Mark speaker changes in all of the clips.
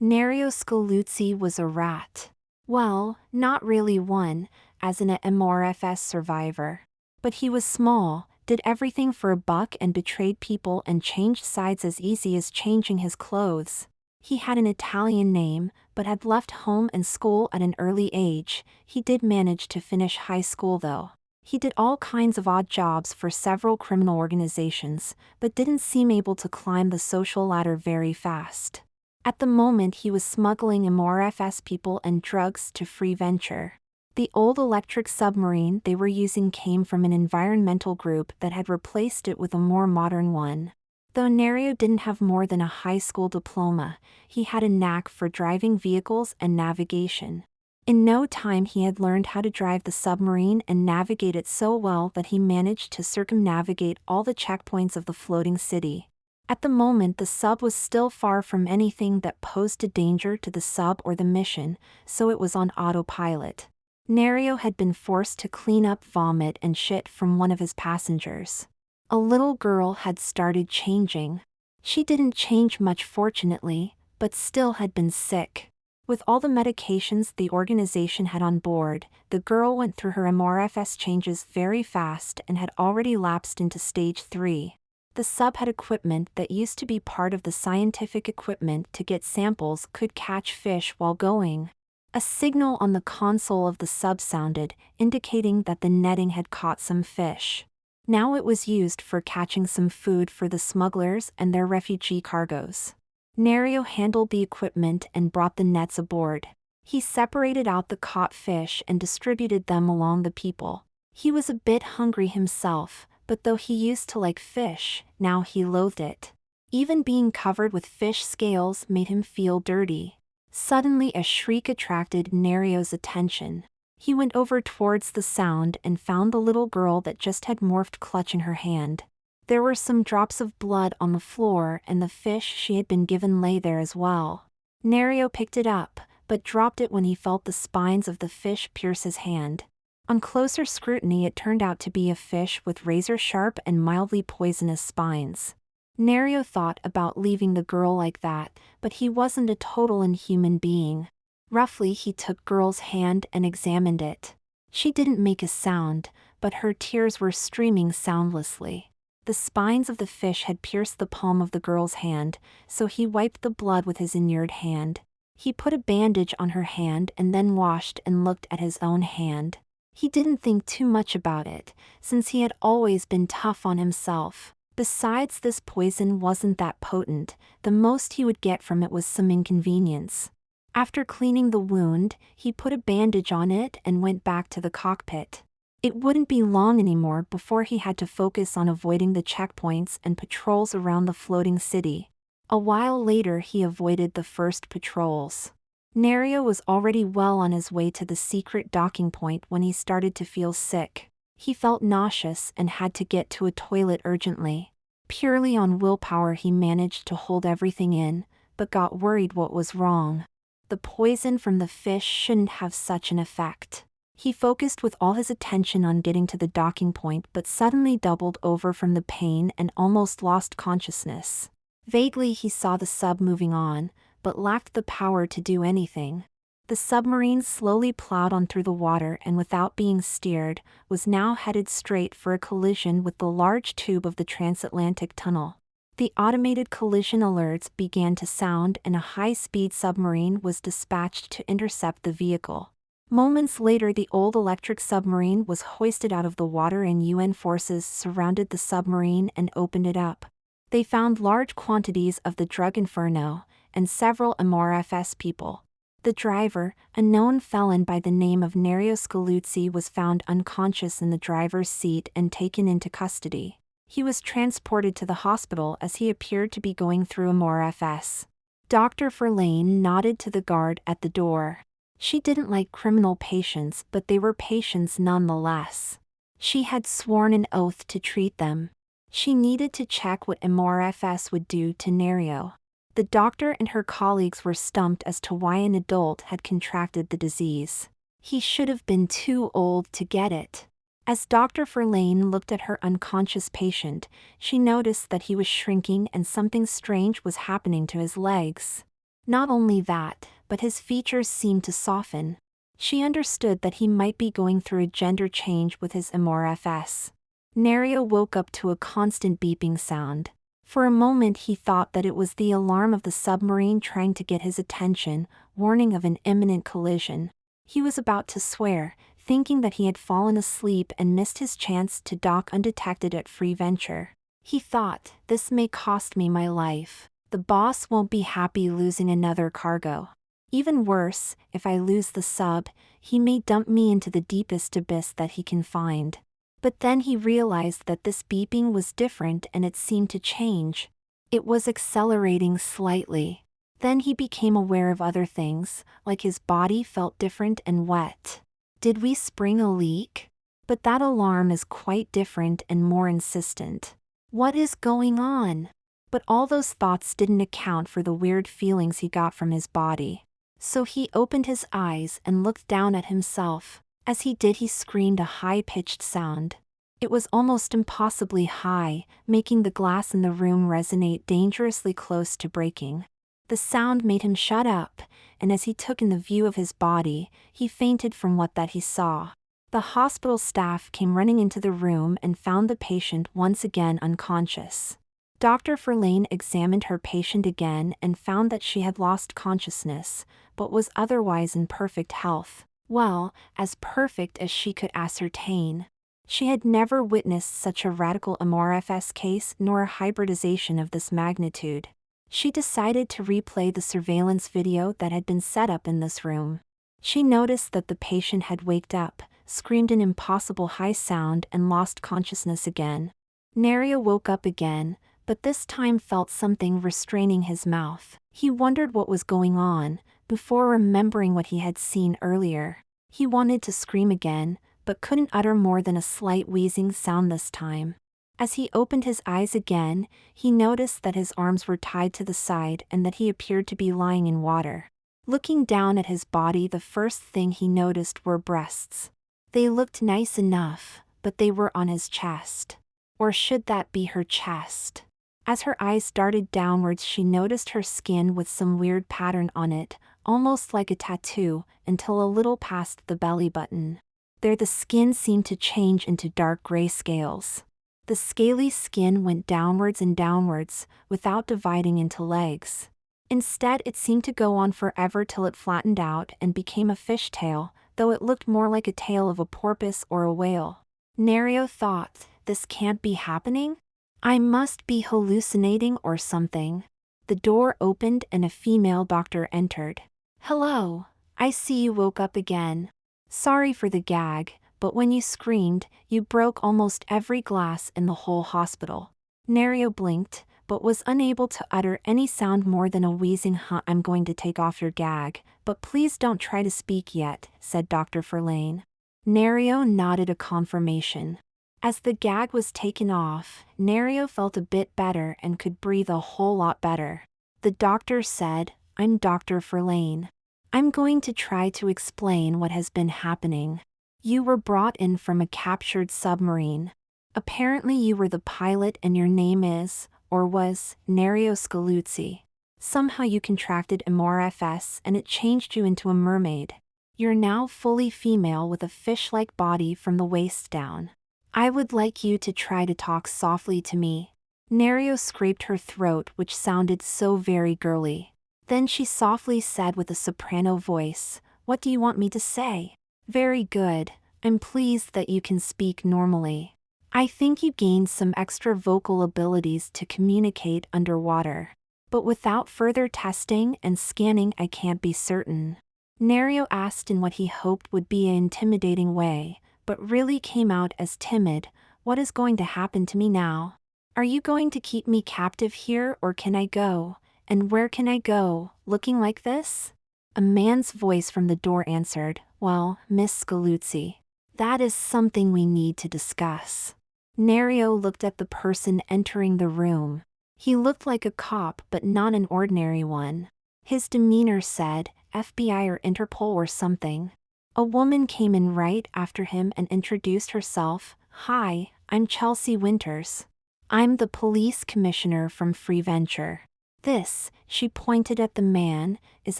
Speaker 1: Nerio Scaluzzi was a rat. Well, not really one, as an MRFS survivor. But he was small, did everything for a buck and betrayed people and changed sides as easy as changing his clothes. He had an Italian name, but had left home and school at an early age. He did manage to finish high school though. He did all kinds of odd jobs for several criminal organizations, but didn't seem able to climb the social ladder very fast. At the moment he was smuggling MRFS people and drugs to Free Venture. The old electric submarine they were using came from an environmental group that had replaced it with a more modern one. Though Nerio didn't have more than a high school diploma, he had a knack for driving vehicles and navigation. In no time he had learned how to drive the submarine and navigate it so well that he managed to circumnavigate all the checkpoints of the floating city. At the moment the sub was still far from anything that posed a danger to the sub or the mission, so it was on autopilot. Nerio had been forced to clean up vomit and shit from one of his passengers. A little girl had started changing. She didn't change much fortunately, but still had been sick. With all the medications the organization had on board, the girl went through her MRFS changes very fast and had already lapsed into stage 3. The sub had equipment that used to be part of the scientific equipment to get samples could catch fish while going. A signal on the console of the sub sounded, indicating that the netting had caught some fish. Now it was used for catching some food for the smugglers and their refugee cargoes. Nerio handled the equipment and brought the nets aboard. He separated out the caught fish and distributed them along the people. He was a bit hungry himself, but though he used to like fish, now he loathed it. Even being covered with fish scales made him feel dirty. Suddenly a shriek attracted Nerio's attention. He went over towards the sound and found the little girl that just had morphed clutching her hand. There were some drops of blood on the floor and the fish she had been given lay there as well. Nerio picked it up, but dropped it when he felt the spines of the fish pierce his hand. On closer scrutiny it turned out to be a fish with razor-sharp and mildly poisonous spines. Nerio thought about leaving the girl like that, but he wasn't a total inhuman being. Roughly he took girl's hand and examined it. She didn't make a sound, but her tears were streaming soundlessly. The spines of the fish had pierced the palm of the girl's hand, so he wiped the blood with his inured hand. He put a bandage on her hand and then washed and looked at his own hand. He didn't think too much about it, since he had always been tough on himself. Besides, this poison wasn't that potent, the most he would get from it was some inconvenience. After cleaning the wound, he put a bandage on it and went back to the cockpit. It wouldn't be long anymore before he had to focus on avoiding the checkpoints and patrols around the floating city. A while later he avoided the first patrols. Nerio was already well on his way to the secret docking point when he started to feel sick. He felt nauseous and had to get to a toilet urgently. Purely on willpower he managed to hold everything in, but got worried what was wrong. The poison from the fish shouldn't have such an effect. He focused with all his attention on getting to the docking point but suddenly doubled over from the pain and almost lost consciousness. Vaguely he saw the sub moving on, but lacked the power to do anything. The submarine slowly plowed on through the water and without being steered, was now headed straight for a collision with the large tube of the transatlantic tunnel. The automated collision alerts began to sound and a high-speed submarine was dispatched to intercept the vehicle. Moments later the old electric submarine was hoisted out of the water and UN forces surrounded the submarine and opened it up. They found large quantities of the drug inferno, and several MRFS people. The driver, a known felon by the name of Nerio Scaluzzi, was found unconscious in the driver's seat and taken into custody. He was transported to the hospital as he appeared to be going through MRFS. Dr. Verlaine nodded to the guard at the door. She didn't like criminal patients, but they were patients nonetheless. She had sworn an oath to treat them. She needed to check what MRFS would do to Nerio. The doctor and her colleagues were stumped as to why an adult had contracted the disease. He should have been too old to get it. As Dr. Verlaine looked at her unconscious patient, she noticed that he was shrinking and something strange was happening to his legs. Not only that, but his features seemed to soften. She understood that he might be going through a gender change with his MRFS. Nerio woke up to a constant beeping sound. For a moment he thought that it was the alarm of the submarine trying to get his attention, warning of an imminent collision. He was about to swear, thinking that he had fallen asleep and missed his chance to dock undetected at Free Venture. He thought, this may cost me my life. The boss won't be happy losing another cargo. Even worse, if I lose the sub, he may dump me into the deepest abyss that he can find. But then he realized that this beeping was different and it seemed to change. It was accelerating slightly. Then he became aware of other things, like his body felt different and wet. Did we spring a leak? But that alarm is quite different and more insistent. What is going on? But all those thoughts didn't account for the weird feelings he got from his body. So he opened his eyes and looked down at himself. As he did, he screamed a high-pitched sound. It was almost impossibly high, making the glass in the room resonate dangerously close to breaking. The sound made him shut up, and as he took in the view of his body, he fainted from what that he saw. The hospital staff came running into the room and found the patient once again unconscious. Dr. Verlaine examined her patient again and found that she had lost consciousness, but was otherwise in perfect health. Well, as perfect as she could ascertain. She had never witnessed such a radical MRFS case nor a hybridization of this magnitude. She decided to replay the surveillance video that had been set up in this room. She noticed that the patient had waked up, screamed an impossible high sound and lost consciousness again. Nerio woke up again, but this time felt something restraining his mouth. He wondered what was going on, before remembering what he had seen earlier. He wanted to scream again, but couldn't utter more than a slight wheezing sound this time. As he opened his eyes again, he noticed that his arms were tied to the side and that he appeared to be lying in water. Looking down at his body, the first thing he noticed were breasts. They looked nice enough, but they were on his chest. Or should that be her chest? As her eyes darted downwards, she noticed her skin with some weird pattern on it, almost like a tattoo, until a little past the belly button. There the skin seemed to change into dark gray scales. The scaly skin went downwards and downwards, without dividing into legs. Instead, it seemed to go on forever till it flattened out and became a fishtail, though it looked more like a tail of a porpoise or a whale. Nerio thought, this can't be happening? I must be hallucinating or something. The door opened and a female doctor entered. Hello, I see you woke up again. Sorry for the gag, but when you screamed, you broke almost every glass in the whole hospital. Nerio blinked, but was unable to utter any sound more than a wheezing I'm going to take off your gag, but please don't try to speak yet, said Dr. Verlaine. Nerio nodded a confirmation. As the gag was taken off, Nerio felt a bit better and could breathe a whole lot better. The doctor said, I'm Dr. Verlaine. I'm going to try to explain what has been happening. You were brought in from a captured submarine. Apparently you were the pilot and your name is, or was, Nerio Scaluzzi. Somehow you contracted MRFS and it changed you into a mermaid. You're now fully female with a fish-like body from the waist down. I would like you to try to talk softly to me. Nerio scraped her throat, which sounded so very girly. Then she softly said with a soprano voice, What do you want me to say? Very good, I'm pleased that you can speak normally. I think you gained some extra vocal abilities to communicate underwater. But without further testing and scanning I can't be certain. Nerio asked in what he hoped would be an intimidating way, but really came out as timid. What is going to happen to me now? Are you going to keep me captive here or can I go? And where can I go, looking like this? A man's voice from the door answered, Well, Miss Scaluzzi, that is something we need to discuss. Nerio looked at the person entering the room. He looked like a cop but not an ordinary one. His demeanor said, FBI or Interpol or something. A woman came in right after him and introduced herself. Hi, I'm Chelsea Winters. I'm the police commissioner from Free Venture. This, she pointed at the man, is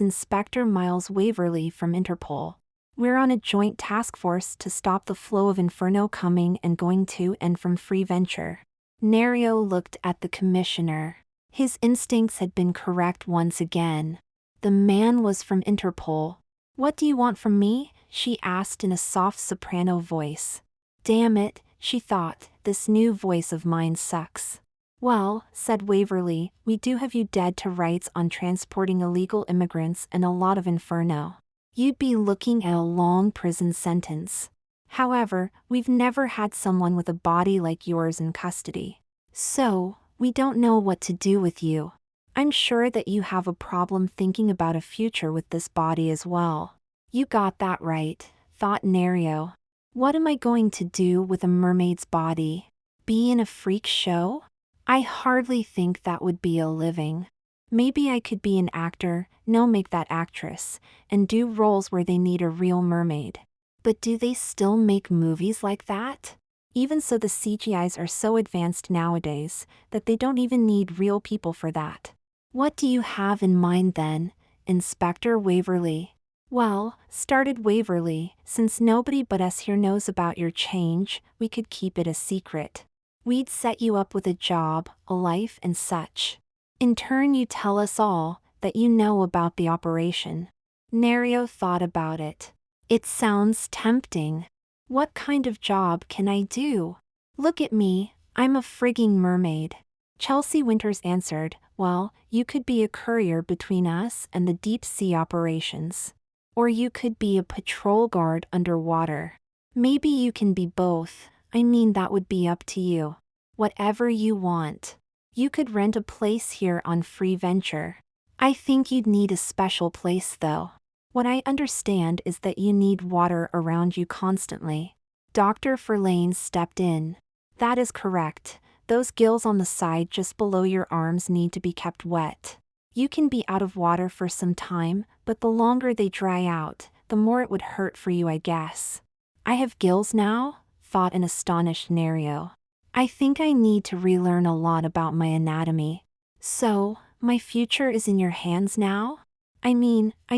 Speaker 1: Inspector Miles Waverly from Interpol. We're on a joint task force to stop the flow of inferno coming and going to and from Free Venture. Nerio looked at the commissioner. His instincts had been correct once again. The man was from Interpol. What do you want from me? She asked in a soft soprano voice. Damn it, she thought, this new voice of mine sucks. Well, said Waverly, we do have you dead to rights on transporting illegal immigrants and a lot of inferno. You'd be looking at a long prison sentence. However, we've never had someone with a body like yours in custody. So, we don't know what to do with you. I'm sure that you have a problem thinking about a future with this body as well. You got that right, thought Nerio. What am I going to do with a mermaid's body? Be in a freak show? I hardly think that would be a living. Maybe I could be an actor, make that actress, and do roles where they need a real mermaid. But do they still make movies like that? Even so, the CGIs are so advanced nowadays that they don't even need real people for that. What do you have in mind then, Inspector Waverly? Well, started Waverly, since nobody but us here knows about your change, we could keep it a secret. We'd set you up with a job, a life and such. In turn you tell us all that you know about the operation. Nerio thought about it. It sounds tempting. What kind of job can I do? Look at me, I'm a frigging mermaid. Chelsea Winters answered, well, you could be a courier between us and the deep sea operations. Or you could be a patrol guard underwater. Maybe you can be both, that would be up to you. Whatever you want. You could rent a place here on Free Venture. I think you'd need a special place though. What I understand is that you need water around you constantly. Dr. Verlaine stepped in. That is correct. Those gills on the side just below your arms need to be kept wet. You can be out of water for some time, but the longer they dry out, the more it would hurt for you, I guess. I have gills now? Thought an astonished Nerio. I think I need to relearn a lot about my anatomy. So, my future is in your hands now? I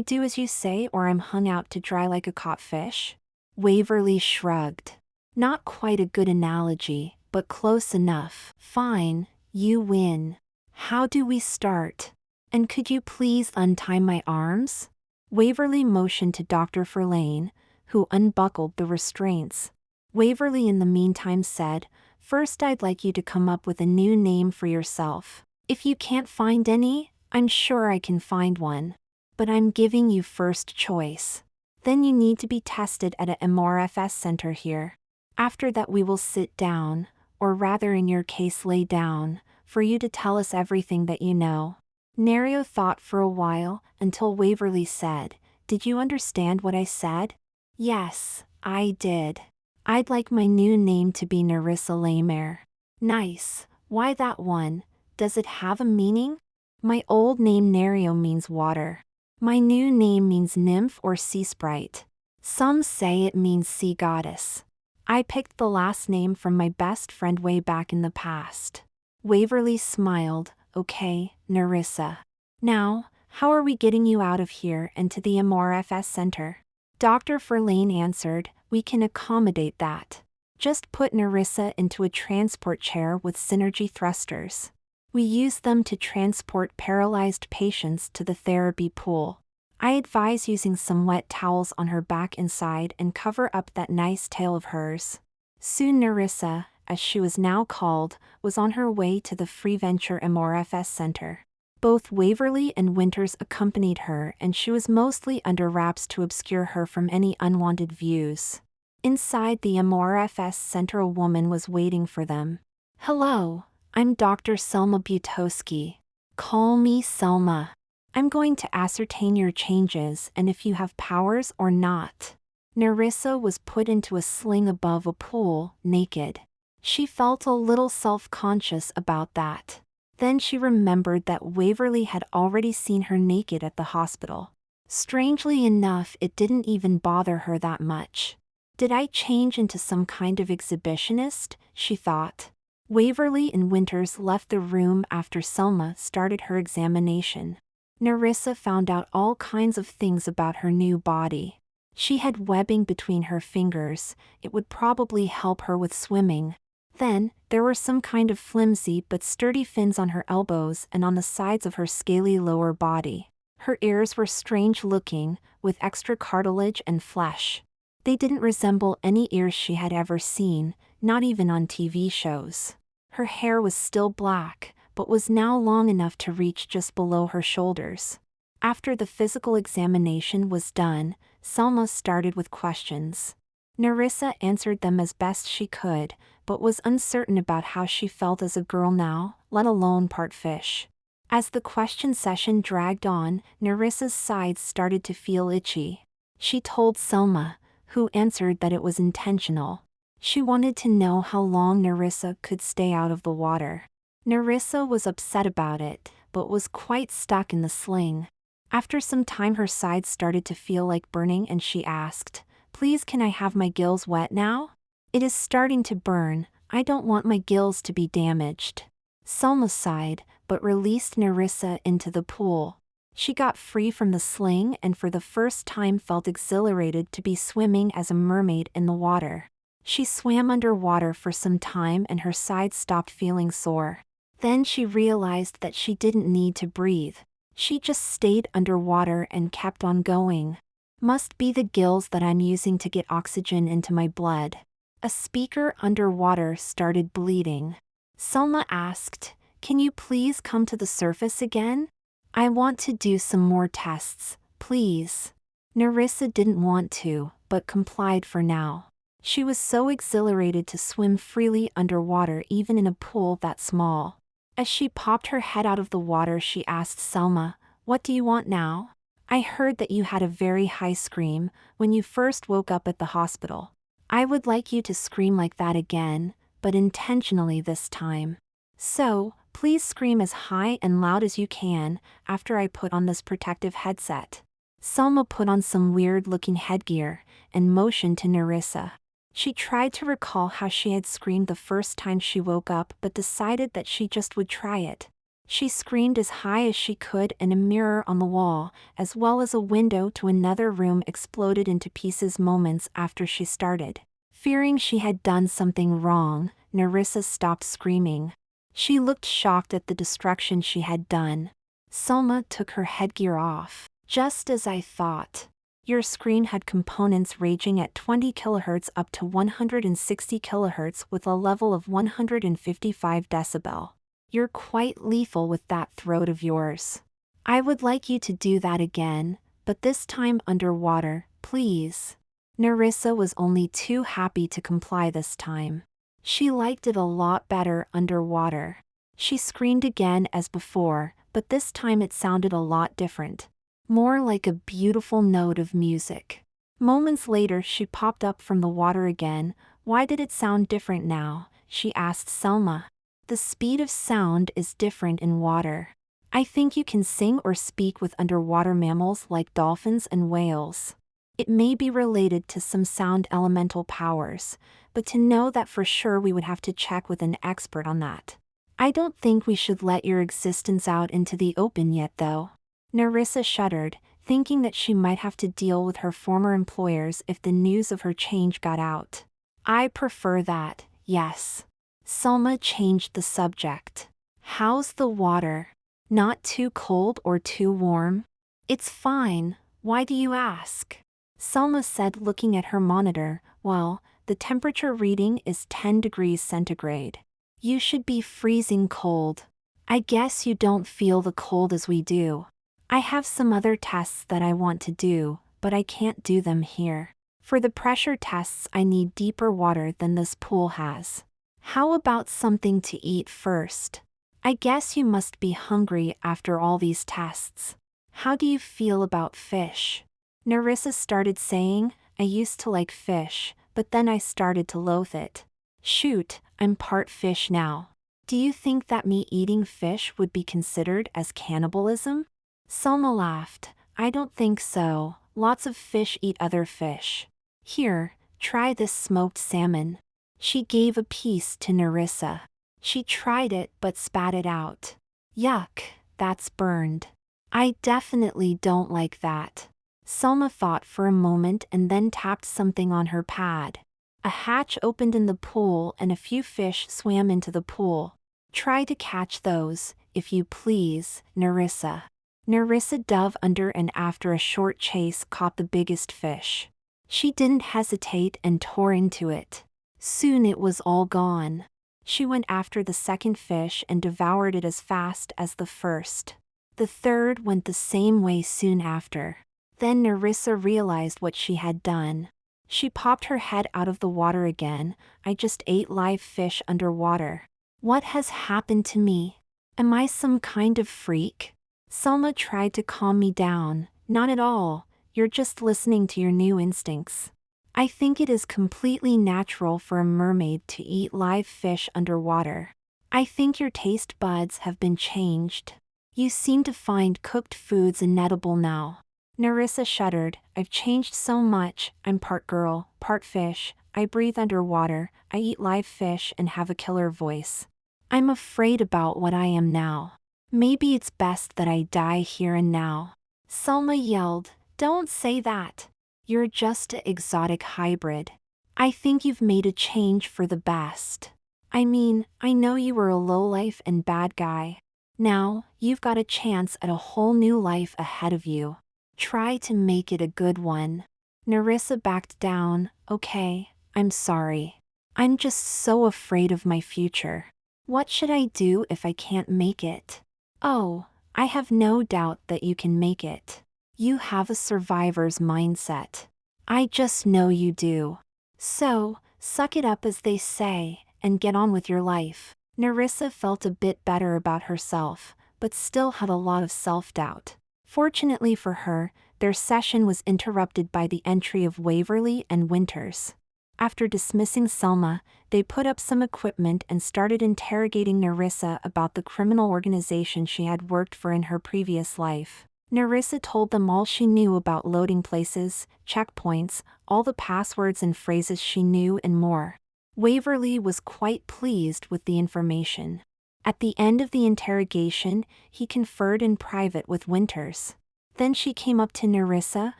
Speaker 1: do as you say or I'm hung out to dry like a caught fish? Waverly shrugged. Not quite a good analogy, but close enough. Fine, you win. How do we start? And could you please untie my arms? Waverly motioned to Dr. Verlaine, who unbuckled the restraints. Waverly in the meantime said, first I'd like you to come up with a new name for yourself. If you can't find any, I'm sure I can find one. But I'm giving you first choice. Then you need to be tested at a MRFS center here. After that we will sit down, or rather in your case lay down, for you to tell us everything that you know. Nerio thought for a while, until Waverly said, did you understand what I said? Yes, I did. I'd like my new name to be Nerissa Lamere. Nice, why that one? Does it have a meaning? My old name Nerio means water. My new name means nymph or sea sprite. Some say it means sea goddess. I picked the last name from my best friend way back in the past. Waverly smiled, okay, Nerissa. Now, how are we getting you out of here and to the MRFS center? Dr. Verlaine answered, we can accommodate that. Just put Nerissa into a transport chair with synergy thrusters. We use them to transport paralyzed patients to the therapy pool. I advise using some wet towels on her back inside and cover up that nice tail of hers. Soon Nerissa, as she was now called, was on her way to the Free Venture MRFS Center. Both Waverly and Winters accompanied her, and she was mostly under wraps to obscure her from any unwanted views. Inside the MRFS Center, a woman was waiting for them. Hello, I'm Dr. Selma Butowski. Call me Selma. I'm going to ascertain your changes and if you have powers or not. Nerissa was put into a sling above a pool, naked. She felt a little self-conscious about that. Then she remembered that Waverly had already seen her naked at the hospital. Strangely enough, it didn't even bother her that much. Did I change into some kind of exhibitionist? She thought. Waverly and Winters left the room after Selma started her examination. Nerissa found out all kinds of things about her new body. She had webbing between her fingers, it would probably help her with swimming. Then, there were some kind of flimsy but sturdy fins on her elbows and on the sides of her scaly lower body. Her ears were strange looking, with extra cartilage and flesh. They didn't resemble any ears she had ever seen, not even on TV shows. Her hair was still black, but was now long enough to reach just below her shoulders. After the physical examination was done, Selma started with questions. Nerissa answered them as best she could, but was uncertain about how she felt as a girl now, let alone part fish. As the question session dragged on, Nerissa's sides started to feel itchy. She told Selma, who answered that it was intentional. She wanted to know how long Nerissa could stay out of the water. Nerissa was upset about it, but was quite stuck in the sling. After some time her sides started to feel like burning and she asked, "Please, can I have my gills wet now? It is starting to burn, I don't want my gills to be damaged." Selma sighed, but released Nerissa into the pool. She got free from the sling and for the first time felt exhilarated to be swimming as a mermaid in the water. She swam underwater for some time and her sides stopped feeling sore. Then she realized that she didn't need to breathe. She just stayed underwater and kept on going. Must be the gills that I'm using to get oxygen into my blood. A speaker underwater started bleeding. Selma asked, "Can you please come to the surface again? I want to do some more tests, please." Nerissa didn't want to, but complied for now. She was so exhilarated to swim freely underwater even in a pool that small. As she popped her head out of the water she asked Selma, "What do you want now? I heard that you had a very high scream when you first woke up at the hospital. I would like you to scream like that again, but intentionally this time. So, please scream as high and loud as you can after I put on this protective headset." Selma put on some weird-looking headgear and motioned to Nerissa. She tried to recall how she had screamed the first time she woke up but decided that she just would try it. She screamed as high as she could and a mirror on the wall, as well as a window to another room exploded into pieces moments after she started. Fearing she had done something wrong, Nerissa stopped screaming. She looked shocked at the destruction she had done. Selma took her headgear off. "Just as I thought. Your screen had components ranging at 20 kHz up to 160 kHz with a level of 155 decibel. You're quite lethal with that throat of yours. I would like you to do that again, but this time underwater, please." Nerissa was only too happy to comply this time. She liked it a lot better underwater. She screamed again as before, but this time it sounded a lot different. More like a beautiful note of music. Moments later she popped up from the water again. "Why did it sound different now?" she asked Selma. "The speed of sound is different in water. I think you can sing or speak with underwater mammals like dolphins and whales. It may be related to some sound elemental powers, but to know that for sure we would have to check with an expert on that. I don't think we should let your existence out into the open yet though." Nerissa shuddered, thinking that she might have to deal with her former employers if the news of her change got out. "I prefer that, yes." Selma changed the subject. "How's the water? Not too cold or too warm?" "It's fine, why do you ask?" Selma said, looking at her monitor. "Well, the temperature reading is 10 degrees centigrade. You should be freezing cold. I guess you don't feel the cold as we do. I have some other tests that I want to do, but I can't do them here. For the pressure tests I need deeper water than this pool has. How about something to eat first? I guess you must be hungry after all these tests. How do you feel about fish?" Nerissa started saying, "I used to like fish, but then I started to loathe it. Shoot, I'm part fish now. Do you think that me eating fish would be considered as cannibalism?" Selma laughed. "I don't think so, lots of fish eat other fish. Here, try this smoked salmon." She gave a piece to Nerissa. She tried it but spat it out. Yuck, that's burned. I definitely don't like that. Selma thought for a moment and then tapped something on her pad. A hatch opened in the pool and a few fish swam into the pool. Try to catch those, if you please, Nerissa. Nerissa dove under and after a short chase caught the biggest fish. She didn't hesitate and tore into it. Soon it was all gone. She went after the second fish and devoured it as fast as the first. The third went the same way soon after. Then Nerissa realized what she had done. She popped her head out of the water again. I just ate live fish underwater. What has happened to me? Am I some kind of freak? Selma tried to calm me down. Not at all, you're just listening to your new instincts. I think it is completely natural for a mermaid to eat live fish underwater. I think your taste buds have been changed. You seem to find cooked foods inedible now. Nerissa shuddered. I've changed so much. I'm part girl, part fish. I breathe underwater, I eat live fish and have a killer voice. I'm afraid about what I am now. Maybe it's best that I die here and now. Selma yelled, don't say that. You're just an exotic hybrid. I think you've made a change for the best. I mean, I know you were a lowlife and bad guy. Now, you've got a chance at a whole new life ahead of you. Try to make it a good one. Nerissa backed down. Okay, I'm sorry. I'm just so afraid of my future. What should I do if I can't make it? Oh, I have no doubt that you can make it. You have a survivor's mindset. I just know you do. So, suck it up as they say, and get on with your life. Nerissa felt a bit better about herself, but still had a lot of self-doubt. Fortunately for her, their session was interrupted by the entry of Waverly and Winters. After dismissing Selma, they put up some equipment and started interrogating Nerissa about the criminal organization she had worked for in her previous life. Nerissa told them all she knew about loading places, checkpoints, all the passwords and phrases she knew and more. Waverly was quite pleased with the information. At the end of the interrogation, he conferred in private with Winters. Then she came up to Nerissa.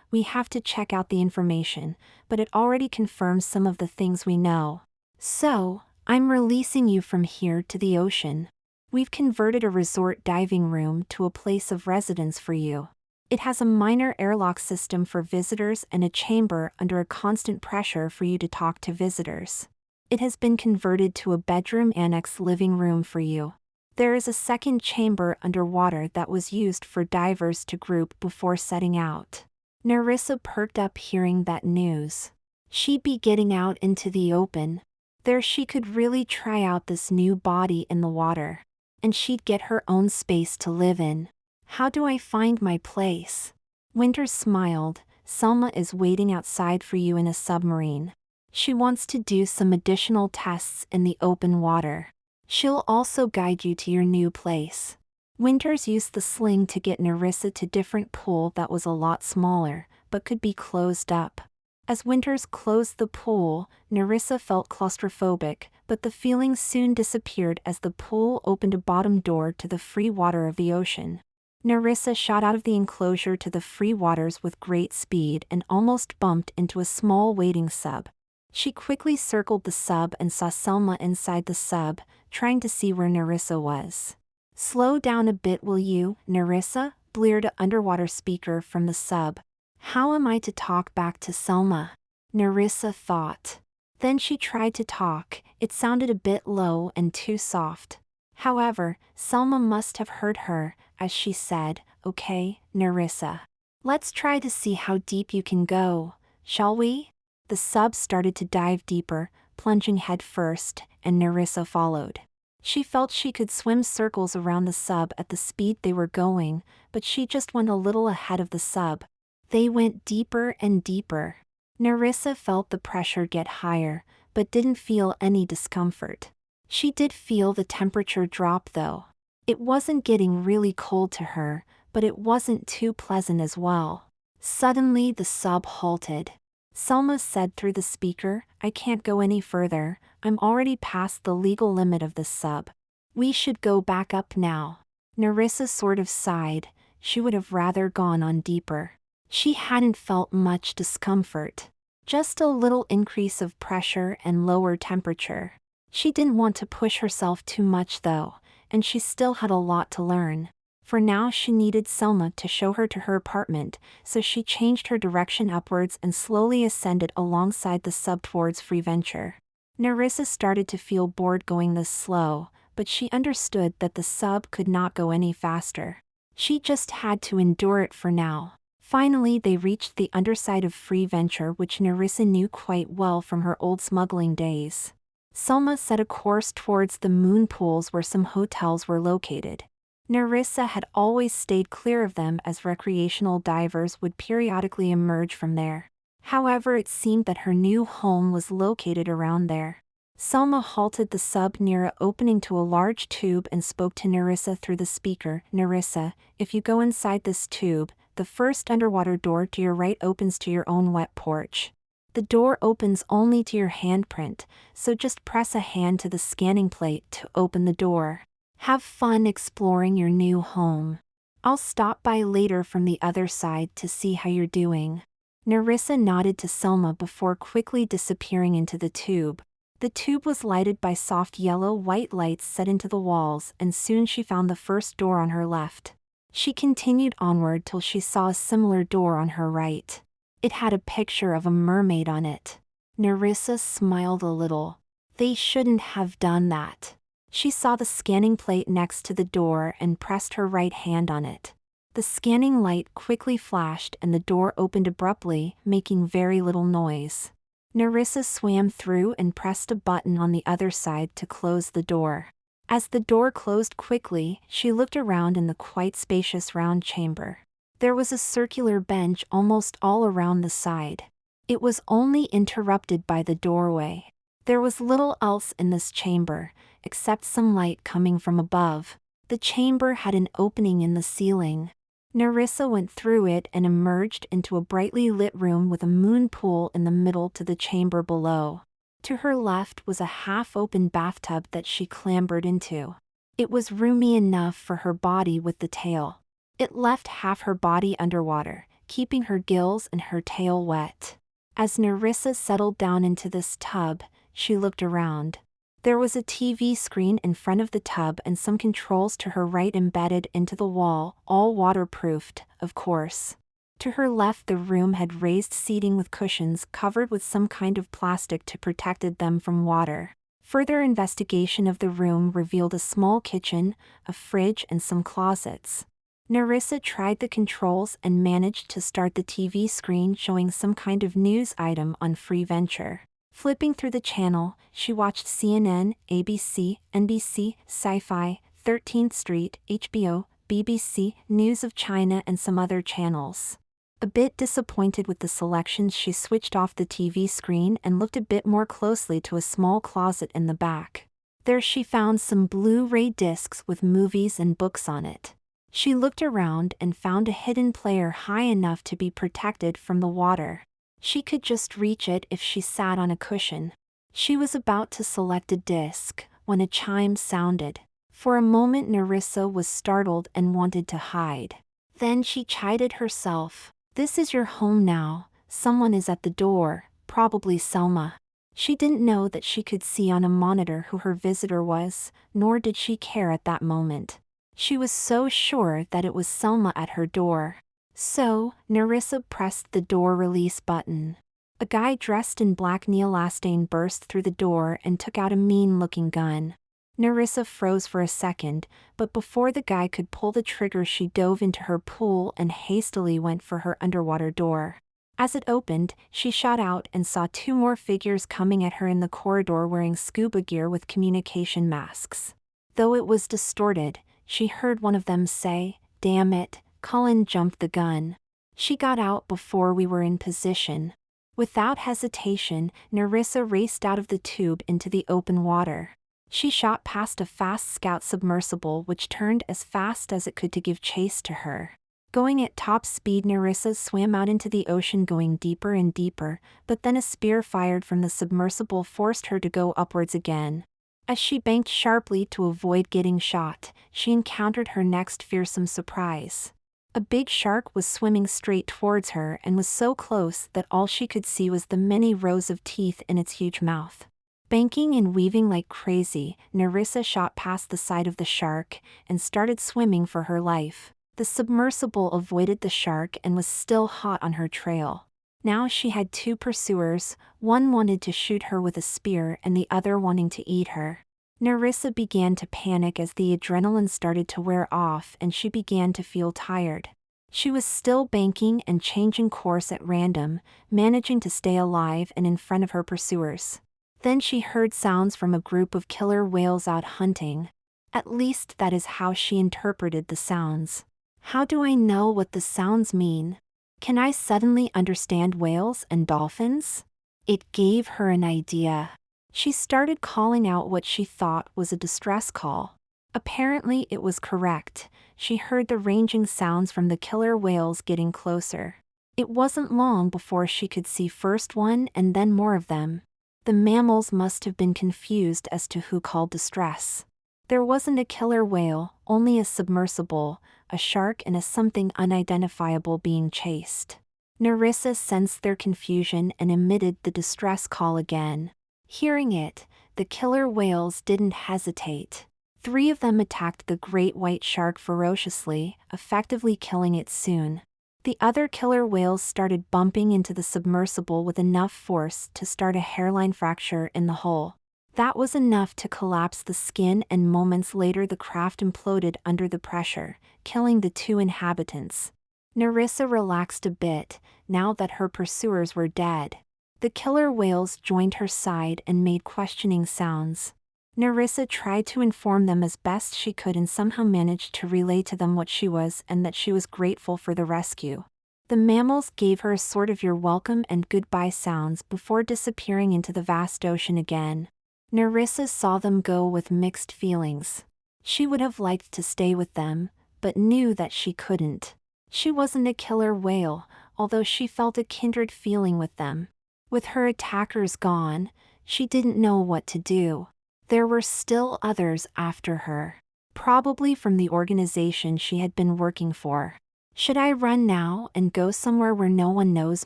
Speaker 1: We have to check out the information, but it already confirms some of the things we know. So, I'm releasing you from here to the ocean. We've converted a resort diving room to a place of residence for you. It has a minor airlock system for visitors and a chamber under a constant pressure for you to talk to visitors. It has been converted to a bedroom annex living room for you. There is a second chamber underwater that was used for divers to group before setting out. Nerissa perked up hearing that news. She'd be getting out into the open. There she could really try out this new body in the water. And she'd get her own space to live in. How do I find my place? Winters smiled. Selma is waiting outside for you in a submarine. She wants to do some additional tests in the open water. She'll also guide you to your new place. Winters used the sling to get Nerissa to a different pool that was a lot smaller, but could be closed up. As Winters closed the pool, Nerissa felt claustrophobic, but the feeling soon disappeared as the pool opened a bottom door to the free water of the ocean. Nerissa shot out of the enclosure to the free waters with great speed and almost bumped into a small waiting sub. She quickly circled the sub and saw Selma inside the sub, trying to see where Nerissa was. Slow down a bit will you, Nerissa? Bleared an underwater speaker from the sub. How am I to talk back to Selma? Nerissa thought. Then she tried to talk. It sounded a bit low and too soft. However, Selma must have heard her, as she said, Okay, Nerissa. Let's try to see how deep you can go, shall we? The sub started to dive deeper, plunging head first, and Nerissa followed. She felt she could swim circles around the sub at the speed they were going, but she just went a little ahead of the sub. They went deeper and deeper. Nerissa felt the pressure get higher, but didn't feel any discomfort. She did feel the temperature drop though. It wasn't getting really cold to her, but it wasn't too pleasant as well. Suddenly the sub halted. Selma said through the speaker, "I can't go any further, I'm already past the legal limit of this sub. We should go back up now." Nerissa sort of sighed, she would have rather gone on deeper. She hadn't felt much discomfort. Just a little increase of pressure and lower temperature. She didn't want to push herself too much though, and she still had a lot to learn. For now she needed Selma to show her to her apartment, so she changed her direction upwards and slowly ascended alongside the sub towards Free Venture. Nerissa started to feel bored going this slow, but she understood that the sub could not go any faster. She just had to endure it for now. Finally they reached the underside of Free Venture, which Nerissa knew quite well from her old smuggling days. Selma set a course towards the moon pools where some hotels were located. Nerissa had always stayed clear of them as recreational divers would periodically emerge from there. However, it seemed that her new home was located around there. Selma halted the sub near an opening to a large tube and spoke to Nerissa through the speaker. "Nerissa, if you go inside this tube, the first underwater door to your right opens to your own wet porch. The door opens only to your handprint, so just press a hand to the scanning plate to open the door. Have fun exploring your new home. I'll stop by later from the other side to see how you're doing." Nerissa nodded to Selma before quickly disappearing into the tube. The tube was lighted by soft yellow-white lights set into the walls, and soon she found the first door on her left. She continued onward till she saw a similar door on her right. It had a picture of a mermaid on it. Nerissa smiled a little. They shouldn't have done that. She saw the scanning plate next to the door and pressed her right hand on it. The scanning light quickly flashed and the door opened abruptly, making very little noise. Nerissa swam through and pressed a button on the other side to close the door. As the door closed quickly, she looked around in the quite spacious round chamber. There was a circular bench almost all around the side. It was only interrupted by the doorway. There was little else in this chamber, except some light coming from above. The chamber had an opening in the ceiling. Nerissa went through it and emerged into a brightly lit room with a moon pool in the middle to the chamber below. To her left was a half-open bathtub that she clambered into. It was roomy enough for her body with the tail. It left half her body underwater, keeping her gills and her tail wet. As Nerissa settled down into this tub, she looked around. There was a TV screen in front of the tub and some controls to her right embedded into the wall, all waterproofed, of course. To her left the room had raised seating with cushions covered with some kind of plastic to protect them from water. Further investigation of the room revealed a small kitchen, a fridge and some closets. Nerissa tried the controls and managed to start the TV screen showing some kind of news item on Free Venture. Flipping through the channel, she watched CNN, ABC, NBC, Sci-Fi, 13th Street, HBO, BBC, News of China and some other channels. A bit disappointed with the selections, she switched off the TV screen and looked a bit more closely to a small closet in the back. There she found some Blu-ray discs with movies and books on it. She looked around and found a hidden player high enough to be protected from the water. She could just reach it if she sat on a cushion. She was about to select a disc when a chime sounded. For a moment Nerissa was startled and wanted to hide. Then she chided herself. "This is your home now, someone is at the door, probably Selma." She didn't know that she could see on a monitor who her visitor was, nor did she care at that moment. She was so sure that it was Selma at her door. So, Nerissa pressed the door release button. A guy dressed in black neelastane burst through the door and took out a mean-looking gun. Nerissa froze for a second, but before the guy could pull the trigger she dove into her pool and hastily went for her underwater door. As it opened, she shot out and saw two more figures coming at her in the corridor wearing scuba gear with communication masks. Though it was distorted, she heard one of them say, "Damn it, Cullen jumped the gun. She got out before we were in position." Without hesitation, Nerissa raced out of the tube into the open water. She shot past a fast scout submersible which turned as fast as it could to give chase to her. Going at top speed, Nerissa swam out into the ocean, going deeper and deeper, but then a spear fired from the submersible forced her to go upwards again. As she banked sharply to avoid getting shot, she encountered her next fearsome surprise. A big shark was swimming straight towards her and was so close that all she could see was the many rows of teeth in its huge mouth. Banking and weaving like crazy, Nerissa shot past the side of the shark and started swimming for her life. The submersible avoided the shark and was still hot on her trail. Now she had two pursuers, one wanted to shoot her with a spear and the other wanting to eat her. Nerissa began to panic as the adrenaline started to wear off and she began to feel tired. She was still banking and changing course at random, managing to stay alive and in front of her pursuers. Then she heard sounds from a group of killer whales out hunting. At least that is how she interpreted the sounds. How do I know what the sounds mean? Can I suddenly understand whales and dolphins? It gave her an idea. She started calling out what she thought was a distress call. Apparently it was correct. She heard the ranging sounds from the killer whales getting closer. It wasn't long before she could see first one and then more of them. The mammals must have been confused as to who called distress. There wasn't a killer whale, only a submersible, a shark and a something unidentifiable being chased. Nerissa sensed their confusion and emitted the distress call again. Hearing it, the killer whales didn't hesitate. 3 of them attacked the great white shark ferociously, effectively killing it soon. The other killer whales started bumping into the submersible with enough force to start a hairline fracture in the hull. That was enough to collapse the skin, and moments later the craft imploded under the pressure, killing the 2 inhabitants. Nerissa relaxed a bit, now that her pursuers were dead. The killer whales joined her side and made questioning sounds. Nerissa tried to inform them as best she could and somehow managed to relay to them what she was and that she was grateful for the rescue. The mammals gave her a sort of "you're welcome" and goodbye sounds before disappearing into the vast ocean again. Nerissa saw them go with mixed feelings. She would have liked to stay with them, but knew that she couldn't. She wasn't a killer whale, although she felt a kindred feeling with them. With her attackers gone, she didn't know what to do. There were still others after her, probably from the organization she had been working for. Should I run now and go somewhere where no one knows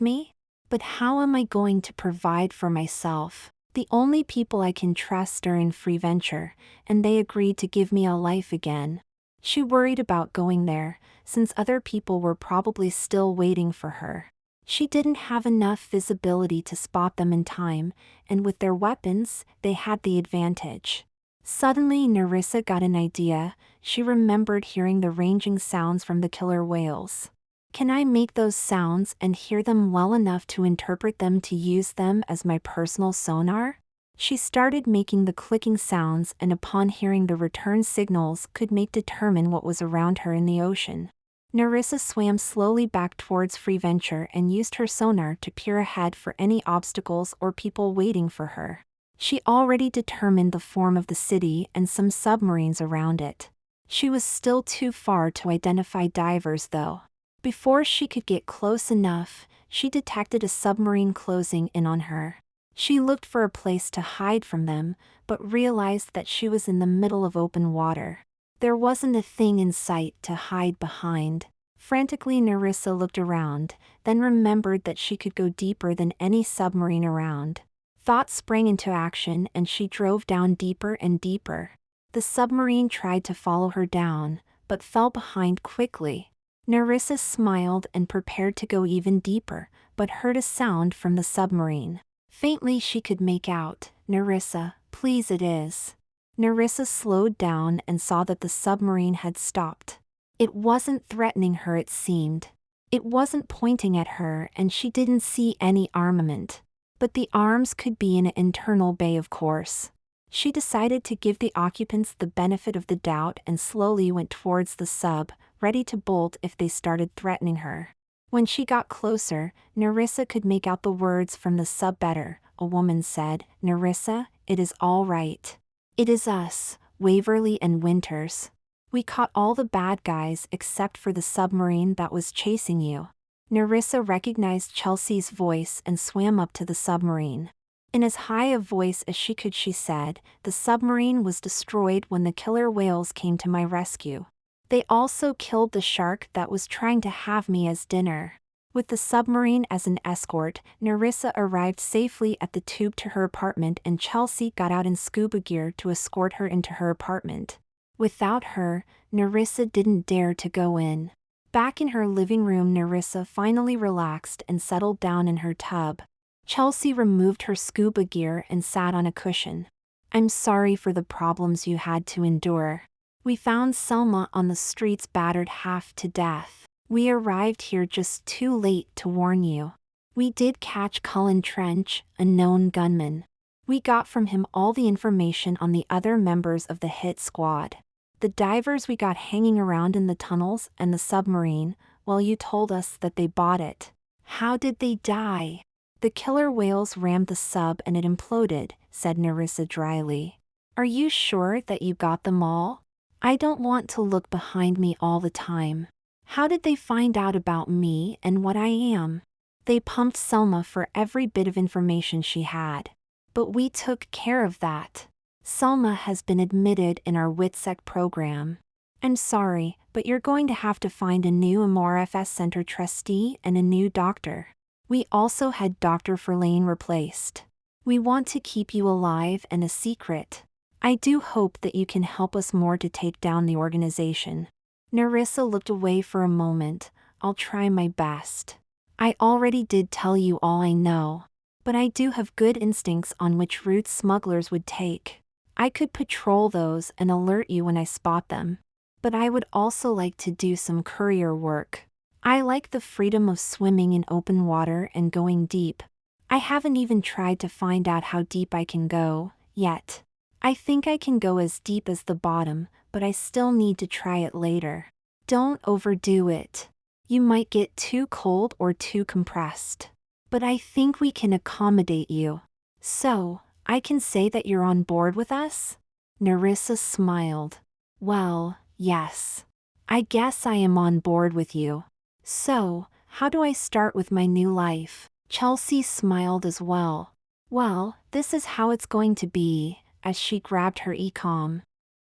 Speaker 1: me? But how am I going to provide for myself? The only people I can trust are in Free Venture, and they agreed to give me a life again. She worried about going there, since other people were probably still waiting for her. She didn't have enough visibility to spot them in time, and with their weapons, they had the advantage. Suddenly Nerissa got an idea. She remembered hearing the ranging sounds from the killer whales. Can I make those sounds and hear them well enough to interpret them to use them as my personal sonar? She started making the clicking sounds and upon hearing the return signals could determine what was around her in the ocean. Nerissa swam slowly back towards Free Venture and used her sonar to peer ahead for any obstacles or people waiting for her. She already determined the form of the city and some submarines around it. She was still too far to identify divers though. Before she could get close enough, she detected a submarine closing in on her. She looked for a place to hide from them, but realized that she was in the middle of open water. There wasn't a thing in sight to hide behind. Frantically Nerissa looked around, then remembered that she could go deeper than any submarine around. Thought sprang into action and she drove down deeper and deeper. The submarine tried to follow her down, but fell behind quickly. Nerissa smiled and prepared to go even deeper, but heard a sound from the submarine. Faintly she could make out, "Nerissa, please it is." Nerissa slowed down and saw that the submarine had stopped. It wasn't threatening her, it seemed. It wasn't pointing at her and she didn't see any armament. But the arms could be in an internal bay, of course. She decided to give the occupants the benefit of the doubt and slowly went towards the sub, ready to bolt if they started threatening her. When she got closer, Nerissa could make out the words from the sub better. A woman said, "Nerissa, it is all right. It is us, Waverly and Winters." We caught all the bad guys except for the submarine that was chasing you. Nerissa recognized Chelsea's voice and swam up to the submarine. In as high a voice as she could, she said, "The submarine was destroyed when the killer whales came to my rescue. They also killed the shark that was trying to have me as dinner." With the submarine as an escort, Nerissa arrived safely at the tube to her apartment, and Chelsea got out in scuba gear to escort her into her apartment. Without her, Nerissa didn't dare to go in. Back in her living room, Nerissa finally relaxed and settled down in her tub. Chelsea removed her scuba gear and sat on a cushion. "I'm sorry for the problems you had to endure. We found Selma on the streets, battered half to death. We arrived here just too late to warn you. We did catch Cullen Trench, a known gunman. We got from him all the information on the other members of the hit squad. The divers we got hanging around in the tunnels and the submarine, well, you told us that they bought it. How did they die?" "The killer whales rammed the sub and it imploded," said Nerissa dryly. "Are you sure that you got them all? I don't want to look behind me all the time. How did they find out about me and what I am?" "They pumped Selma for every bit of information she had. But we took care of that. Selma has been admitted in our WITSEC program. I'm sorry, but you're going to have to find a new MRFS Center trustee and a new doctor. We also had Dr. Verlaine replaced. We want to keep you alive and a secret. I do hope that you can help us more to take down the organization." Nerissa looked away for a moment. "I'll try my best. I already did tell you all I know. But I do have good instincts on which routes smugglers would take. I could patrol those and alert you when I spot them. But I would also like to do some courier work. I like the freedom of swimming in open water and going deep. I haven't even tried to find out how deep I can go, yet. I think I can go as deep as the bottom, but I still need to try it later. Don't overdo it. You might get too cold or too compressed. But I think we can accommodate you. So, I can say that you're on board with us?" Nerissa smiled. "Well, yes. I guess I am on board with you. So, how do I start with my new life?" Chelsea smiled as well. "Well, this is how it's going to be," as she grabbed her e-com.